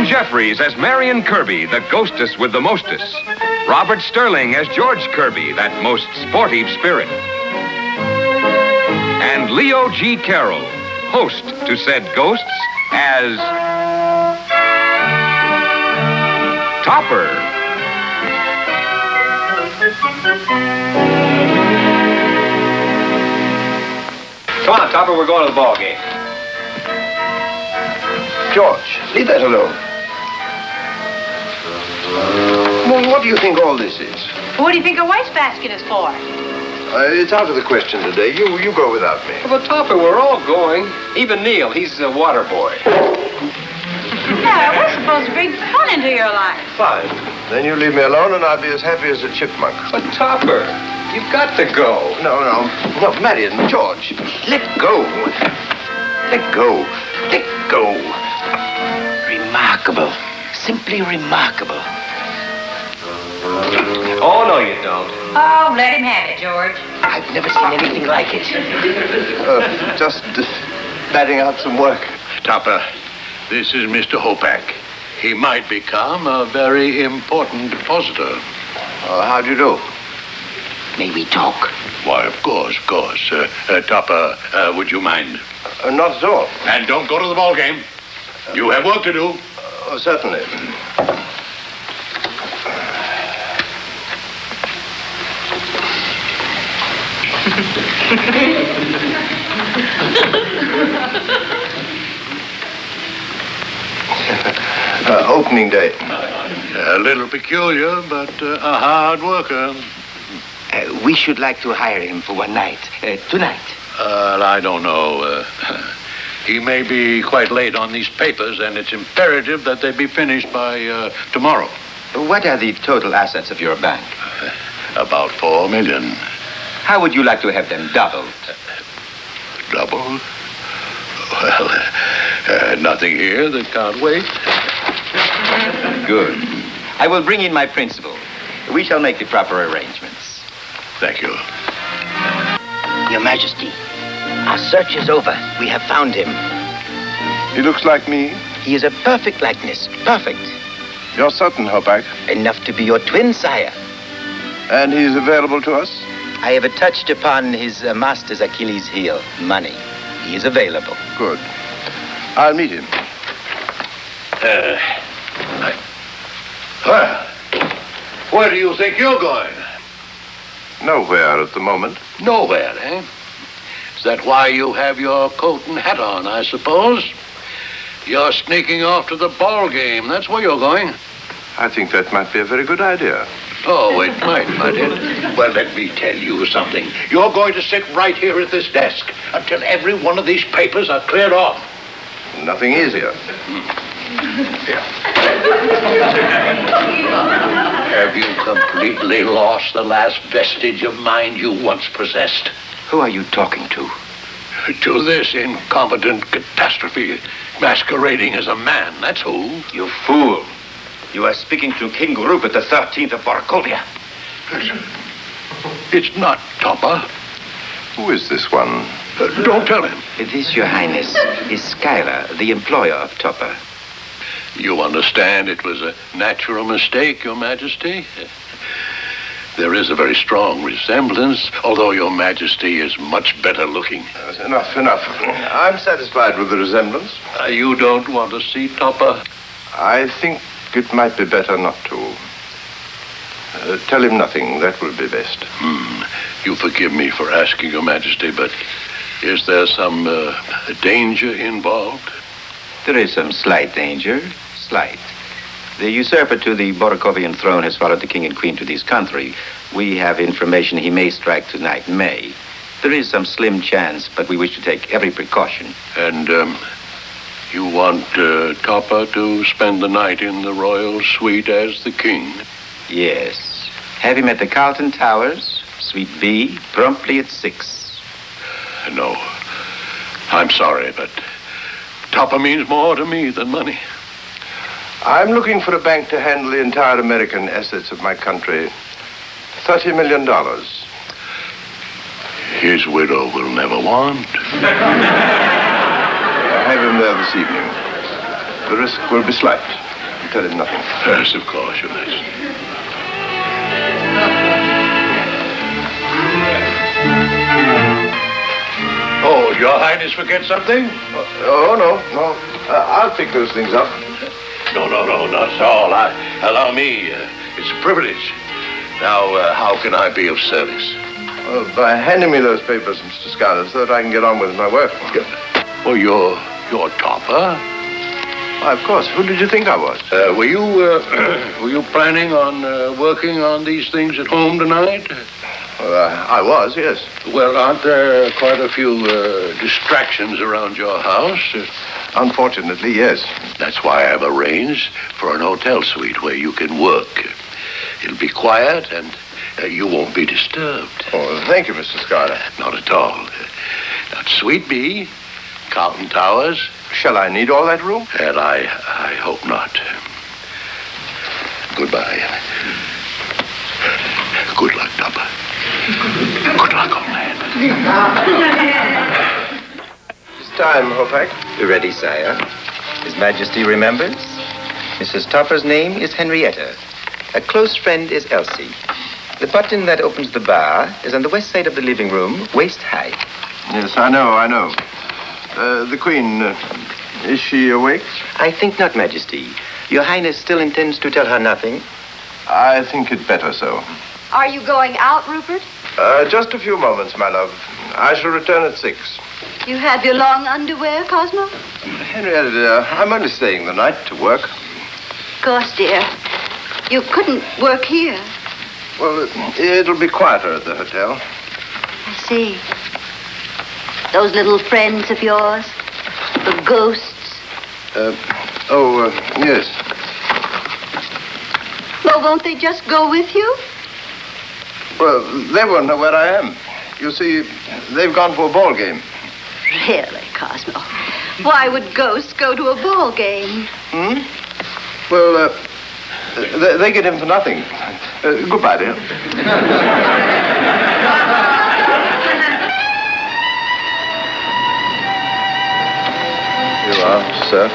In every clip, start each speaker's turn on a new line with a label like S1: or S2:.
S1: Joan Jeffries as Marion Kirby, the ghostess with the mostess. Robert Sterling as George Kirby, that most sportive spirit. And Leo G. Carroll, host to said ghosts, as Topper.
S2: Come on, Topper, we're going to the ball game.
S3: George, leave that alone. Well, what do you think all this is?
S4: What do you think a wastebasket is for?
S3: It's out of the question today. You go without me.
S2: Well, Topper, we're all going. Even Neil, he's a water boy.
S4: Yeah, we're supposed to bring fun into your life.
S3: Fine. Then you leave me alone and I'll be as happy as a chipmunk.
S2: But, Topper, you've got to go.
S3: No, Marion, George, let go. Let go. Let go.
S5: Remarkable. Simply remarkable.
S2: Oh, no, you don't.
S4: Oh, let him have it, George.
S5: I've never seen anything like it.
S3: Just batting out some work.
S6: Topper, this is Mr. Hopak. He might become a very important depositor.
S3: How do you do?
S5: May we talk?
S6: Why, of course. Topper, would you mind?
S3: Not at all.
S6: And don't go to the ball game. You have work to do.
S3: Certainly. Opening day.
S6: A little peculiar, but a hard worker.
S5: We should like to hire him for one night. Tonight.
S6: I don't know. He may be quite late on these papers, and it's imperative that they be finished by tomorrow.
S5: What are the total assets of your bank?
S6: About $4 million.
S5: How would you like to have them doubled?
S6: Double? Well, nothing here that can't wait.
S5: Good. I will bring in my principal. We shall make the proper arrangements.
S6: Thank you.
S5: Your Majesty, our search is over. We have found him.
S3: He looks like me.
S5: He is a perfect likeness. Perfect.
S3: You're certain, Hopak?
S5: Enough to be your twin, sire.
S3: And he's available to us?
S5: I have touched upon his master's Achilles' heel, money. He is available.
S3: Good. I'll meet him.
S6: Well, where do you think you're going?
S3: Nowhere at the moment.
S6: Nowhere, eh? Is that why you have your coat and hat on, I suppose? You're sneaking off to the ball game. That's where you're going.
S3: I think that might be a very good idea.
S6: Oh, it might it? Well, let me tell you something. You're going to sit right here at this desk until every one of these papers are cleared off.
S3: Nothing easier.
S6: Have you completely lost the last vestige of mind you once possessed?
S5: Who are you talking to?
S6: To this incompetent catastrophe, masquerading as a man, that's who.
S5: You fool. You are speaking to King Rupert the 13th of Borkovia.
S6: It's not Topper.
S3: Who is this one?
S6: Don't tell him.
S5: This, Your Highness, is Schuyler, the employer of Topper.
S6: You understand it was a natural mistake, Your Majesty. There is a very strong resemblance, although Your Majesty is much better looking.
S3: Enough. I'm satisfied with the resemblance.
S6: You don't want to see Topper?
S3: I think it might be better not to. Tell him nothing. That will be best.
S6: You forgive me for asking, Your Majesty, but is there some danger involved?
S5: There is some slight danger. Slight. The usurper to the Borokovian throne has followed the king and queen to this country. We have information he may strike tonight, May. There is some slim chance, but we wish to take every precaution.
S6: And, you want Topper to spend the night in the royal suite as the king?
S5: Yes. Have him at the Carlton Towers, Suite B, promptly at 6.
S6: No. I'm sorry, but Topper means more to me than money.
S3: I'm looking for a bank to handle the entire American assets of my country. $30 million.
S6: His widow will never want.
S3: I have him there this evening. The risk will be slight. Tell him nothing.
S6: Yes, of course, Your Majesty. Oh, Your Highness forget something?
S3: Oh, no. I'll pick those things up.
S6: No, not at all. Allow me. It's a privilege. Now, how can I be of service?
S3: By handing me those papers, Mr. Schuyler, so that I can get on with my work.
S6: Oh, you're Topper?
S3: Why, of course. Who did you think I was?
S6: Were you planning on working on these things at home tonight?
S3: I was, yes.
S6: Well, aren't there quite a few distractions around your house?
S3: Unfortunately, yes.
S6: That's why I've arranged for an hotel suite where you can work. It'll be quiet and you won't be disturbed.
S3: Oh, thank you, Mr. Schuyler.
S6: Not at all. That's Suite B, Carlton Towers.
S3: Shall I need all that room?
S6: And I hope not. Goodbye. Good luck, Topper. Good luck, old man.
S3: It's time, Hopak.
S5: We're ready, sire. His Majesty remembers. Mrs. Topper's name is Henrietta. A close friend is Elsie. The button that opens the bar is on the west side of the living room, waist high.
S3: Yes, I know. The Queen, is she awake?
S5: I think not, Majesty. Your Highness still intends to tell her nothing?
S3: I think it better so.
S4: Are you going out, Rupert?
S3: Just a few moments, my love. I shall return at 6.
S4: You have your long underwear, Cosmo?
S3: Henrietta, dear, I'm only staying the night to work.
S4: Of course, dear. You couldn't work here.
S3: Well, it'll be quieter at the hotel.
S4: I see. Those little friends of yours, the ghosts.
S3: Yes.
S4: Well, won't they just go with you?
S3: Well, they won't know where I am. You see, they've gone for a ball game.
S4: Really, Cosmo? Why would ghosts go to a ball game?
S3: Well, they get in for nothing. Goodbye, dear. Here you are, sir.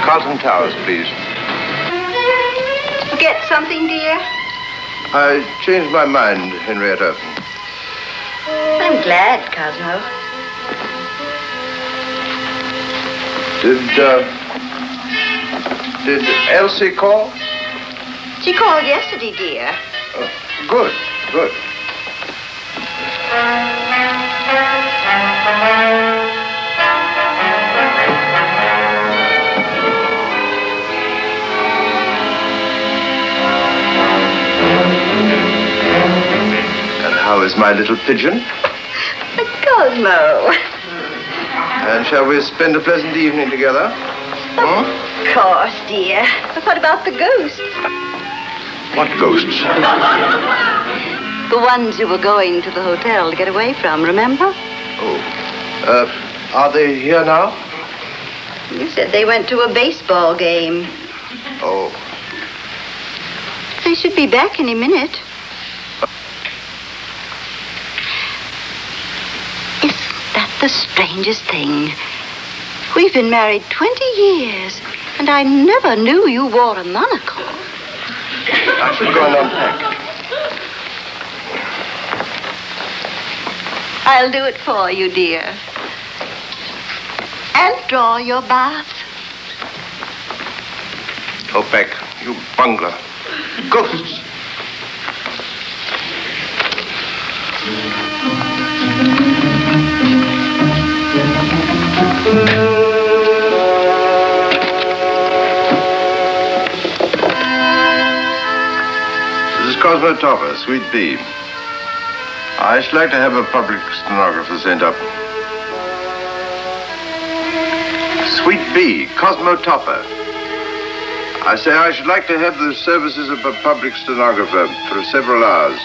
S3: Carlton Towers, please.
S4: Get something, dear?
S3: I changed my mind, Henrietta.
S4: I'm glad, Cosmo.
S3: Did Elsie call?
S4: She called yesterday, dear.
S3: Oh, good. And how is my little pigeon?
S4: Cosmo.
S3: And shall we spend a pleasant evening together?
S4: Of course, dear. But what about the ghosts?
S3: What ghosts?
S4: The ones you were going to the hotel to get away from, remember?
S3: Are they here now?
S4: You said they went to a baseball game.
S3: Oh.
S4: They should be back any minute. Isn't that the strangest thing? We've been married 20 years, and I never knew you wore a monocle.
S3: I should go and unpack.
S4: I'll do it for you, dear. And draw your bath.
S3: Hopak, you bungler. Ghosts. This is Cosmo Topper, Suite B. I should like to have a public stenographer sent up. Suite B, Cosmo Topper. I say I should like to have the services of a public stenographer for several hours.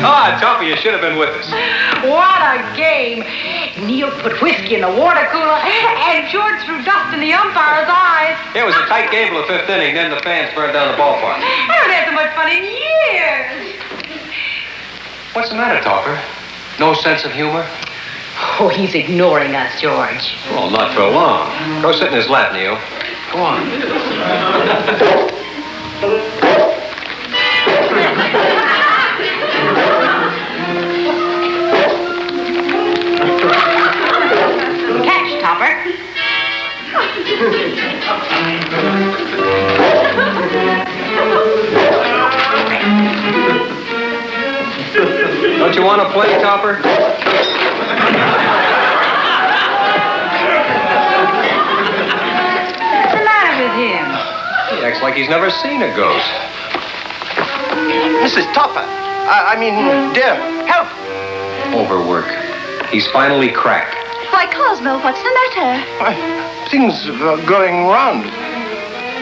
S2: Ah, Topper, you should have been with us.
S7: What a game. Neil put whiskey in the water cooler, and George threw dust in the umpire's eyes.
S2: It was a tight game till the fifth inning, then the fans burned down the ballpark.
S7: I haven't had so much fun in years.
S2: What's the matter, Topper? No sense of humor?
S7: Oh, he's ignoring us, George.
S2: Well, not for long. Go sit in his lap, Neil. Go on.
S7: Catch, Topper.
S2: Don't you want to play, Topper?
S7: What's the matter with him?
S2: He acts like he's never seen a ghost.
S3: Mrs. Topper. I mean, dear, help.
S2: Overwork. He's finally cracked.
S4: Why, Cosmo, what's the matter?
S3: Why, things are going round.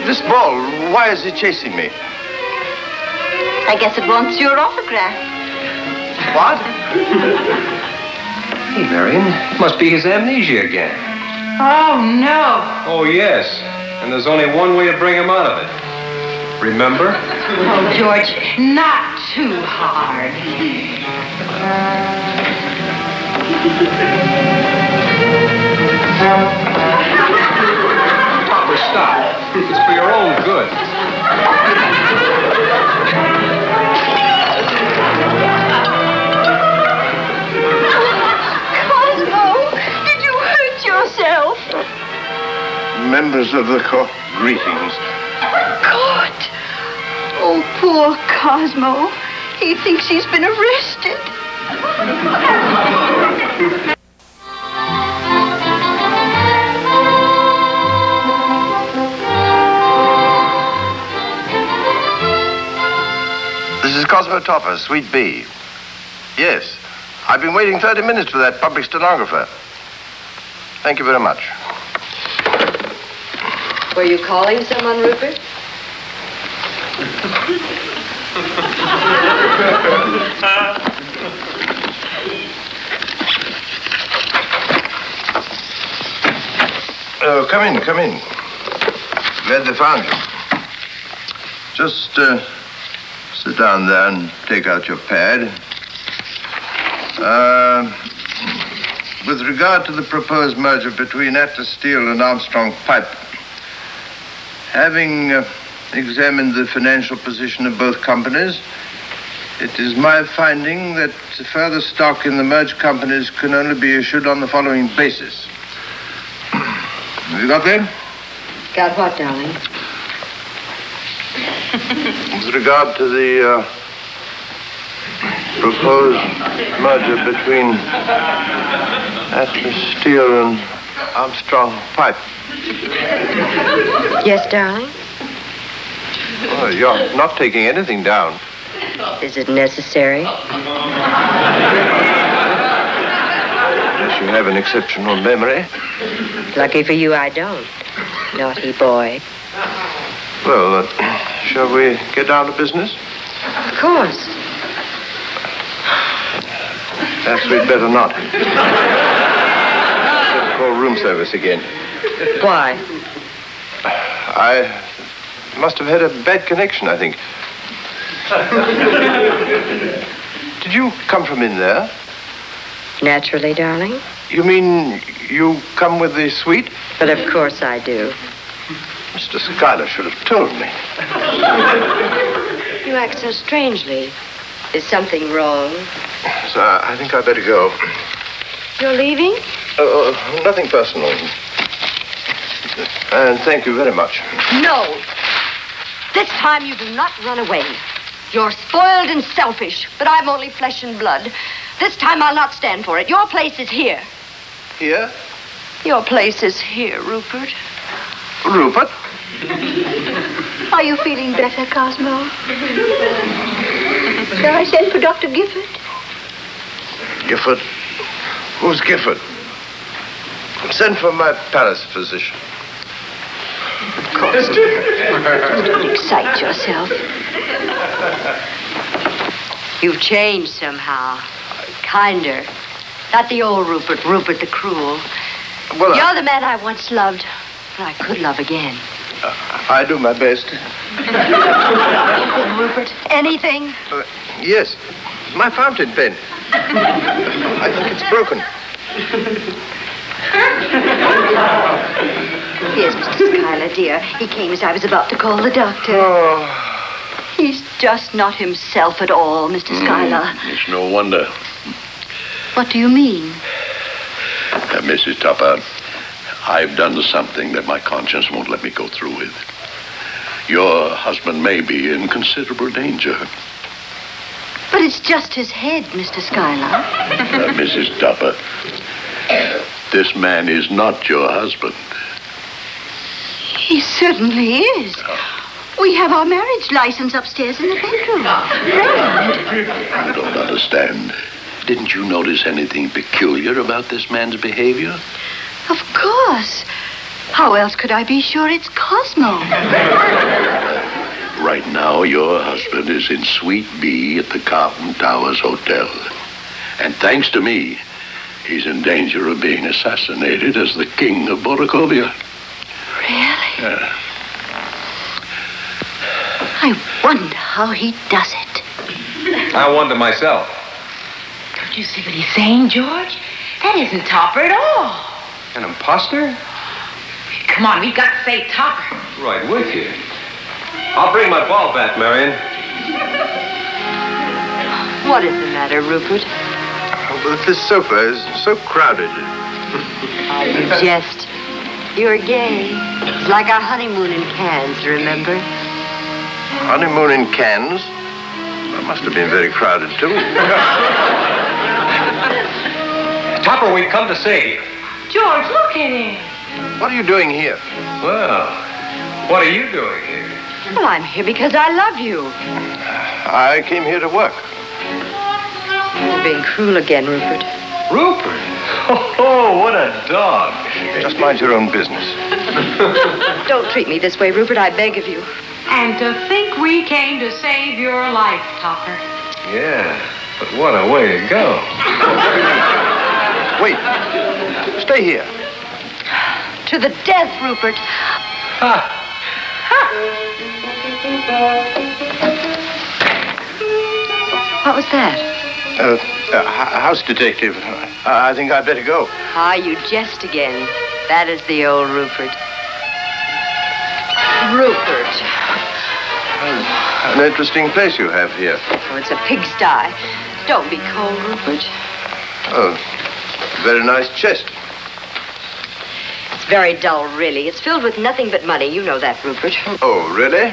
S3: This ball, why is it chasing me?
S4: I guess it wants your autograph.
S3: What?
S2: Hey, Marion, it must be his amnesia again.
S7: Oh, no.
S2: Oh, yes. And there's only one way to bring him out of it. Remember?
S7: Oh, George, not too hard.
S2: Topper, stop. It's for your own good.
S4: Cosmo, did you hurt yourself?
S3: Members of the court, greetings.
S4: Caught. Oh, poor Cosmo. He thinks he's been arrested.
S3: This is Cosmo Topper, Suite B. Yes, I've been waiting 30 minutes for that public stenographer. Thank you very much.
S8: Were you calling someone, Rupert?
S3: Oh, come in, come in. Glad they found you. Just sit down there and take out your pad. With regard to the proposed merger between Atlas Steel and Armstrong Pipe, having examined the financial position of both companies, it is my finding that further stock in the merged companies can only be issued on the following basis. Have you got that?
S8: Got what, darling?
S3: With regard to the proposed merger between Atlas Steel and Armstrong Pipe.
S8: Yes, darling?
S3: Oh, you're not taking anything down.
S8: Is it necessary?
S3: Yes, you have an exceptional memory.
S8: Lucky for you, I don't. Naughty boy.
S3: Well, shall we get down to business?
S8: Of course.
S3: Perhaps we'd better not. Let's call room service again.
S8: Why?
S3: I must have had a bad connection, I think. Did you come from in there?
S8: Naturally, darling.
S3: You mean you come with the suite?
S8: But of course I do.
S3: Mr. Schuyler should have told me.
S8: You act so strangely. Is something wrong?
S3: So I think I'd better go.
S8: You're leaving?
S3: Nothing personal. And thank you very much.
S8: No. This time you do not run away. You're spoiled and selfish, but I'm only flesh and blood. This time I'll not stand for it. Your place is here.
S3: Here?
S8: Your place is here, Rupert.
S3: Rupert?
S4: Are you feeling better, Cosmo? Shall I send for Dr. Gifford?
S3: Gifford? Who's Gifford? Send for my palace physician.
S4: Of course, dear. Don't excite yourself.
S8: You've changed somehow. Kinder. Not the old Rupert, Rupert the cruel.
S3: Well,
S8: You're the man I once loved, but I could love again.
S3: I do my best.
S8: Anything, Rupert? Anything?
S3: Yes, my fountain pen. I think it's broken.
S8: Yes, Mr. Schuyler, dear. He came as I was about to call the doctor.
S3: Oh.
S4: He's just not himself at all, Mr. Schuyler.
S6: It's no wonder.
S4: What do you mean?
S6: Mrs. Tupper, I've done something that my conscience won't let me go through with. Your husband may be in considerable danger.
S4: But it's just his head, Mr. Schuyler.
S6: Mrs. Tupper, this man is not your husband.
S4: He certainly is. We have our marriage license upstairs in the bedroom.
S6: I don't understand. Didn't you notice anything peculiar about this man's behavior?
S4: Of course. How else could I be sure it's Cosmo?
S6: Right now, your husband is in Suite B at the Carlton Towers Hotel. And thanks to me, he's in danger of being assassinated as the king of Boracovia.
S4: Really?
S6: Yeah.
S4: I wonder how he does it.
S2: I wonder myself.
S7: Don't you see what he's saying, George? That isn't Topper at all.
S2: An imposter?
S7: Come on, we've got to say Topper.
S2: Right with you. I'll bring my ball bat, Marion.
S8: What is the matter, Rupert?
S3: Well, this sofa is so crowded.
S8: You jest. You're gay. It's like our honeymoon in Cannes, remember?
S3: Honeymoon in Cannes? That must have been very crowded, too.
S2: Topper, we've come to see you.
S7: George, look at him.
S3: What are you doing here?
S2: Well, what are you doing here?
S8: Well, I'm here because I love you.
S3: I came here to work.
S8: You're being cruel again, Rupert.
S2: Rupert? Oh, what a dog.
S3: Just mind your own business.
S8: Don't treat me this way, Rupert, I beg of you.
S7: And to think we came to save your life, Topper.
S2: Yeah, but what a way to go.
S3: Wait. Stay here.
S8: To the death, Rupert. What was that?
S3: House detective. I think I'd better go.
S8: Ah, you jest again. That is the old Rupert. Rupert.
S3: An interesting place you have here.
S8: Oh, it's a pigsty. Don't be cold, Rupert.
S3: Oh, very nice chest.
S8: It's very dull, really. It's filled with nothing but money. You know that, Rupert.
S3: Oh, really?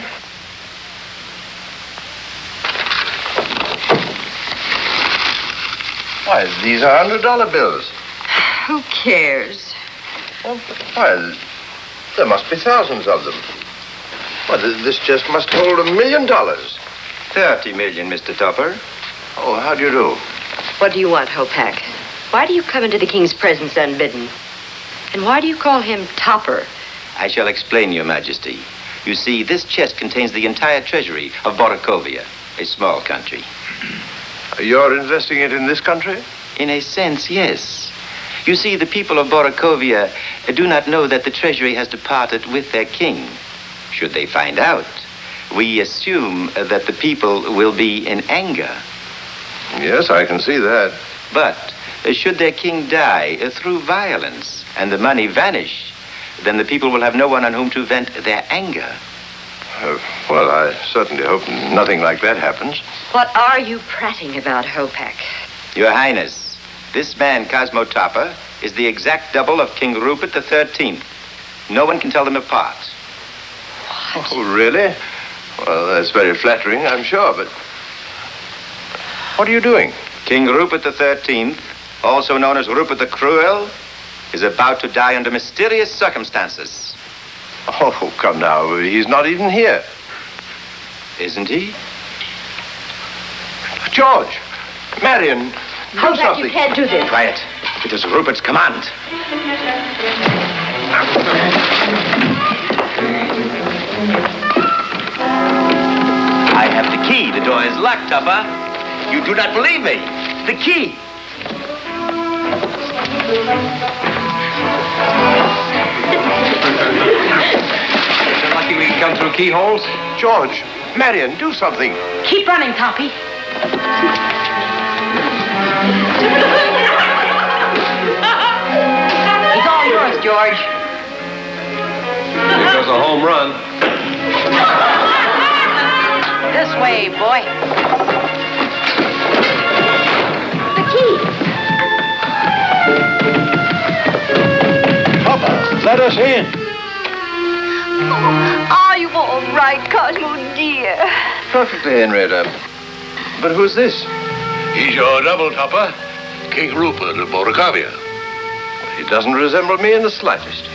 S3: Why, these are $100 bills.
S8: Who cares?
S3: Why, there must be thousands of them. Well, this chest must hold $1 million.
S5: 30 million, Mr. Topper.
S3: Oh, how do you do?
S8: What do you want, Hopak? Why do you come into the king's presence unbidden? And why do you call him Topper?
S5: I shall explain, Your Majesty. You see, this chest contains the entire treasury of Boracovia, a small country.
S3: You're investing it in this country?
S5: In a sense, yes. You see, the people of Boracovia do not know that the treasury has departed with their king. Should they find out, we assume that the people will be in anger.
S3: Yes, I can see that.
S5: But should their king die through violence and the money vanish, then the people will have no one on whom to vent their anger.
S3: Well, I certainly hope nothing like that happens.
S8: What are you prating about, Hopak?
S5: Your Highness, this man, Cosmo Topper, is the exact double of King Rupert the 13th. No one can tell them apart.
S8: What?
S3: Oh, really? Well, that's very flattering, I'm sure, but what are you doing?
S5: King Rupert the 13th, also known as Rupert the Cruel, is about to die under mysterious circumstances.
S3: Oh, come now. He's not even here.
S5: Isn't he?
S3: George! Marion! Do
S8: Hopak,
S3: something.
S8: you can't do this.
S5: Quiet. It is Rupert's command. I have the key. The door is locked, Topper. You do not believe me. The key.
S2: You're lucky we can come through keyholes.
S3: George, Marion, do something.
S7: Keep running, Toppy. He's all yours, George.
S2: Here goes a home run.
S7: This way, boy.
S8: The key.
S3: Papa, let us in.
S8: Are you all right, Cosmo, dear?
S3: Perfectly, Henrietta. But who's this?
S6: He's your double, Topper. King Rupert of Boracavia.
S3: He doesn't resemble me in the slightest.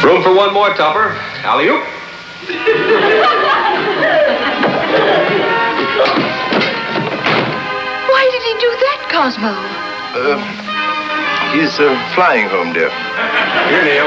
S2: Room for one more, Topper. Alley-oop.
S4: Why did he do that, Cosmo?
S3: He's flying home, dear.
S2: Here, Neil.